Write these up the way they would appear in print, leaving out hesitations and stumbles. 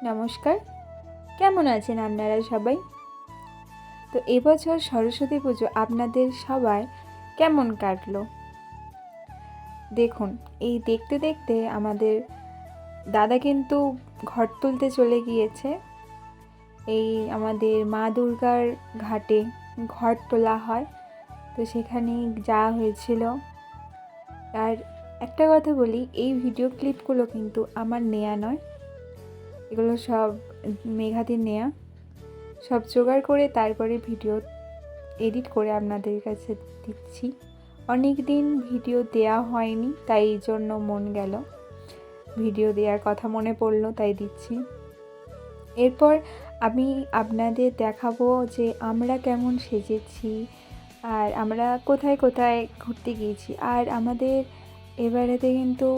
নমস্কার, কেমন আছেন আপনারা সবাই? তো এবছর সরস্বতী পুজো আপনাদের সবার কেমন কাটলো? দেখুন, এই দেখতে দেখতে আমাদের দাদা কিন্তু ঘট তুলতে চলে গিয়েছে। এই আমাদের মা দুর্গার ঘাটে ঘট তোলা হয়, তো সেখানে যাওয়া হয়েছিল। আর একটা কথা বলি, এই ভিডিও ক্লিপগুলো কিন্তু আমার নেয়া নয়, এগুলো সব মেঘাদির নেয়া। সব জোগাড় করে তারপরে ভিডিও এডিট করে আপনাদের কাছে দিচ্ছি। অনেক দিন ভিডিও দেয়া হয়নি, তাই এই জন্য মন গেল, ভিডিও দেওয়ার কথা মনে পড়লো, তাই দিচ্ছি। এরপর আমি আপনাদের দেখাবো যে আমরা কেমন সেজেছি আর আমরা কোথায় কোথায় ঘুরতে গিয়েছি। আর আমাদের এবারেতে কিন্তু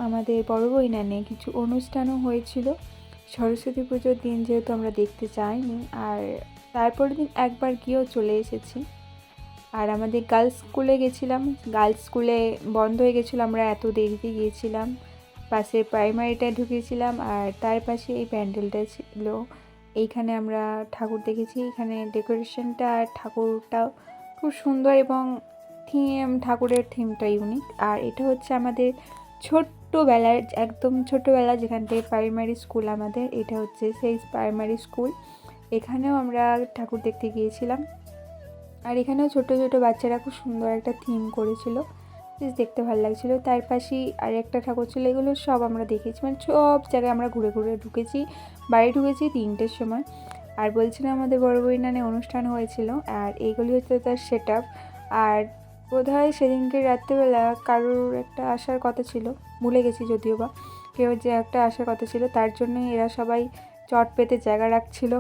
আমাদের বড় বইনানে কিছু অনুষ্ঠানও হয়েছিল সরস্বতী পুজোর দিন, যেহেতু আমরা দেখতে চাইনি। আর তারপরের দিন একবার গিয়েও চলে এসেছি। আর আমাদের গার্লস স্কুলে গেছিলাম, গার্লস স্কুলে বন্ধ হয়ে গেছিলো, আমরা এত দেরিতে গিয়েছিলাম। পাশে প্রাইমারিটায় ঢুকেছিলাম আর তার পাশে এই প্যান্ডেলটা ছিল। এইখানে আমরা ঠাকুর দেখেছি। এখানে ডেকোরেশনটা আর ঠাকুরটাও খুব সুন্দর এবং ঠাকুরের থিমটা ইউনিক। আর এটা হচ্ছে আমাদের ছোট্টবেলার, একদম ছোটোবেলা যেখান থেকে প্রাইমারি স্কুল আমাদের, এটা হচ্ছে সেই প্রাইমারি স্কুল। এখানেও আমরা ঠাকুর দেখতে গিয়েছিলাম। আর এখানেও ছোটো ছোটো বাচ্চারা খুব সুন্দর একটা থিম করেছিল, বেশ দেখতে ভালো লাগছিলো। তার পাশেই আর একটা ঠাকুর ছিল। এগুলো সব আমরা দেখেছি, মানে সব জায়গায় আমরা ঘুরে ঘুরে ঢুকেছি। বাড়ি ঢুকেছি 3টের সময়। আর বলছিলাম আমাদের বড় বইনানে অনুষ্ঠান হয়েছিল, আর এইগুলি হচ্ছে তার সেট আপ। আর বোধহয় সেদিনকে রাত্রেবেলা কারোর একটা আসার কথা ছিল, ভুলে গেছি যদিও বা, কেউ যে একটা আসার কথা ছিল, তার জন্যই এরা সবাই চট পেতে জায়গা রাখছিল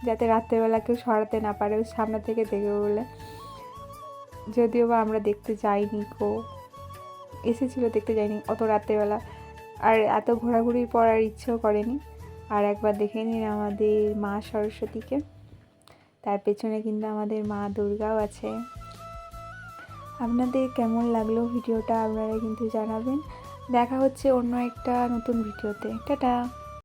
যাতে রাত্রেবেলা কেউ সরাতে না পারে, ওই সামনে থেকে দেখবে বলে। যদিও বা আমরা দেখতে যাইনি, এসেছিলো, দেখতে যাইনি অত রাত্রেবেলা। আর এত ঘোরাঘুরির পর আর ইচ্ছেও করেনি। আর একবার দেখে নিন আমাদের মা সরস্বতীকে, তার পেছনে কিন্তু আমাদের মা দুর্গাও আছে। আপনাদের কেমন লাগলো ভিডিওটা আপনারা কিন্তু জানাবেন। দেখা হচ্ছে অন্য একটা নতুন ভিডিওতে। টাটা।